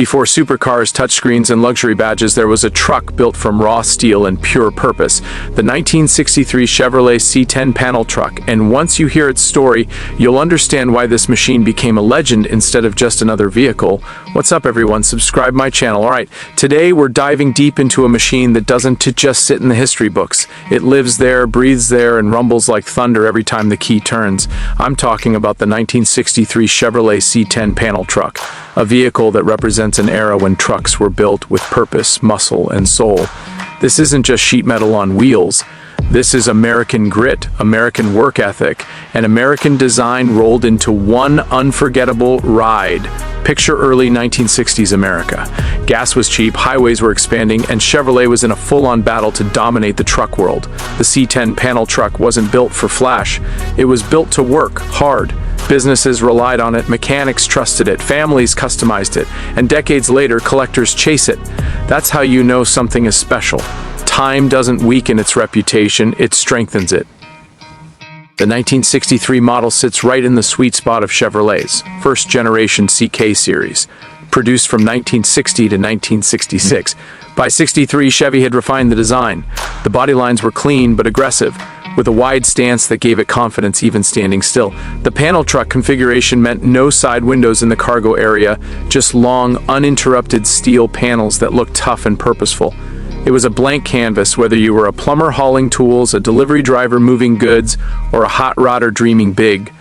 Before supercars, touchscreens, and luxury badges, there was a truck built from raw steel and pure purpose, the 1963 Chevrolet C10 Panel Truck. And once you hear its story, you'll understand why this machine became a legend instead of just another vehicle. What's up, everyone? Subscribe my channel. Alright, today we're diving deep into a machine that doesn't just sit in the history books. It lives there, breathes there, and rumbles like thunder every time the key turns. I'm talking about the 1963 Chevrolet C10 Panel Truck, a vehicle that represents an era when trucks were built with purpose, muscle, and soul. This isn't just sheet metal on wheels. This is American grit, American work ethic, and American design rolled into one unforgettable ride. Picture early 1960s America. Gas was cheap, highways were expanding, and Chevrolet was in a full-on battle to dominate the truck world. The C10 Panel Truck wasn't built for flash. It was built to work hard. Businesses relied on it, mechanics trusted it, families customized it, and decades later, collectors chase it. That's how you know something is special. Time doesn't weaken its reputation, it strengthens it. The 1963 model sits right in the sweet spot of Chevrolet's first-generation CK series, produced from 1960 to 1966. By 63, Chevy had refined the design. The body lines were clean but aggressive, with a wide stance that gave it confidence even standing still. The panel truck configuration meant no side windows in the cargo area, just long, uninterrupted steel panels that looked tough and purposeful. It was a blank canvas, whether you were a plumber hauling tools, a delivery driver moving goods, or a hot rodder dreaming big.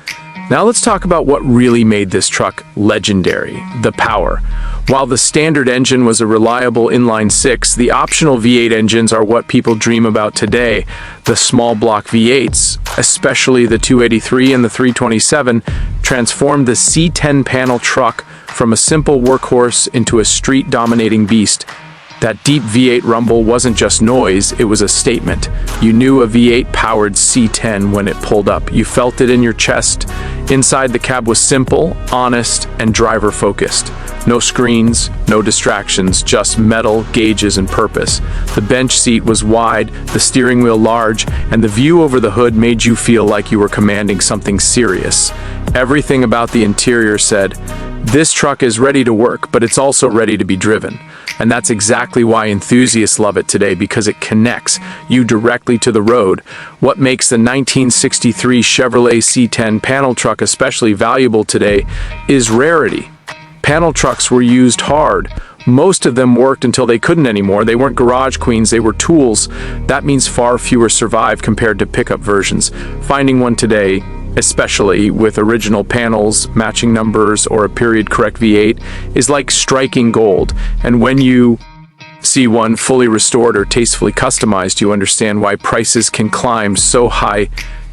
Now let's talk about what really made this truck legendary: the power. While the standard engine was a reliable inline-six, the optional V8 engines are what people dream about today. The small block V8s, especially the 283 and the 327, transformed the C10 Panel Truck from a simple workhorse into a street-dominating beast. That deep V8 rumble wasn't just noise, it was a statement. You knew a V8-powered C10 when it pulled up. You felt it in your chest. Inside, the cab was simple, honest, and driver-focused. No screens, no distractions, just metal, gauges, and purpose. The bench seat was wide, the steering wheel large, and the view over the hood made you feel like you were commanding something serious. Everything about the interior said, "This truck is ready to work, but it's also ready to be driven." And that's exactly why enthusiasts love it today, because it connects you directly to the road. What makes the 1963 Chevrolet C10 Panel Truck especially valuable today is rarity. Panel trucks were used hard. Most of them worked until they couldn't anymore. They weren't garage queens, they were tools. That means far fewer survive compared to pickup versions. Finding one today, especially with original panels, matching numbers, or a period-correct V8, is like striking gold. And when you see one fully restored or tastefully customized, you understand why prices can climb so high.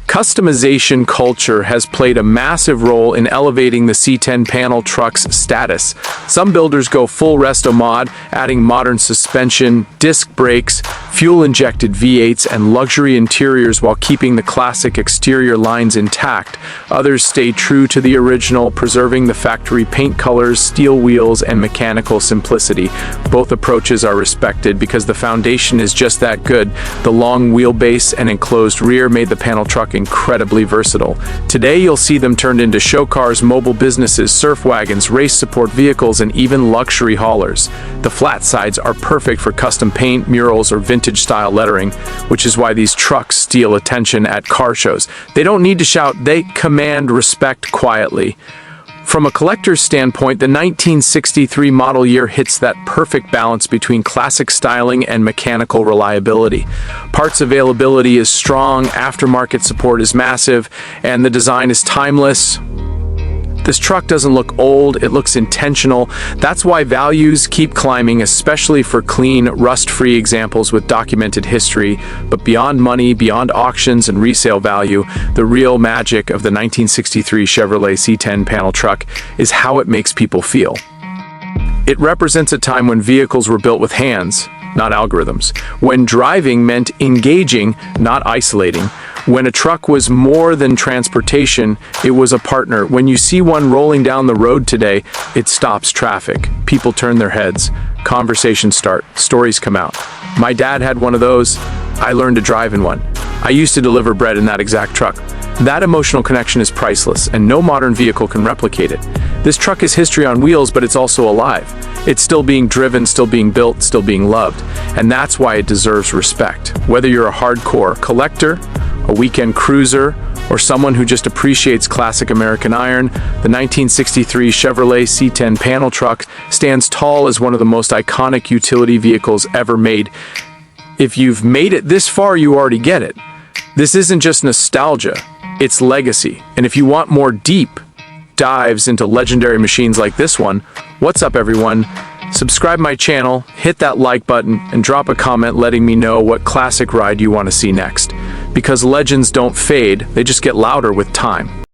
Customization culture has played a massive role in elevating the C10 Panel Truck's status. Some builders go full resto mod, adding modern suspension, disc brakes, fuel-injected V8s, and luxury interiors while keeping the classic exterior lines intact. Others stay true to the original, preserving the factory paint colors, steel wheels, and mechanical simplicity. Both approaches are respected because the foundation is just that good. The long wheelbase and enclosed rear made the panel truck incredibly versatile. Today you'll see them turned into show cars, mobile businesses, surf wagons, race support vehicles, and even luxury haulers. The flat sides are perfect for custom paint, murals, or vintage style lettering, which is why these trucks steal attention at car shows. They don't need to shout, they command respect quietly. From a collector's standpoint, the 1963 model year hits that perfect balance between classic styling and mechanical reliability. Parts availability is strong, aftermarket support is massive, and the design is timeless. This truck doesn't look old, it looks intentional. That's why values keep climbing, especially for clean, rust-free examples with documented history. But beyond money, beyond auctions and resale value, the real magic of the 1963 Chevrolet C10 Panel Truck is how it makes people feel. It represents a time when vehicles were built with hands, not algorithms. When driving meant engaging, not isolating. When a truck was more than transportation, it was a partner. When you see one rolling down the road today, it stops traffic. People turn their heads. Conversations start. Stories come out. My dad had one of those. I learned to drive in one. I used to deliver bread in that exact truck. That emotional connection is priceless, and no modern vehicle can replicate it. This truck is history on wheels, but it's also alive. It's still being driven, still being built, still being loved, and that's why it deserves respect. Whether you're a hardcore collector, a weekend cruiser, or someone who just appreciates classic American iron, the 1963 Chevrolet C10 Panel Truck stands tall as one of the most iconic utility vehicles ever made. If you've made it this far, you already get it. This isn't just nostalgia, it's legacy. And if you want more deep dives into legendary machines like this one, what's up everyone? Subscribe my channel, hit that like button, and drop a comment letting me know what classic ride you want to see next. Because legends don't fade, they just get louder with time.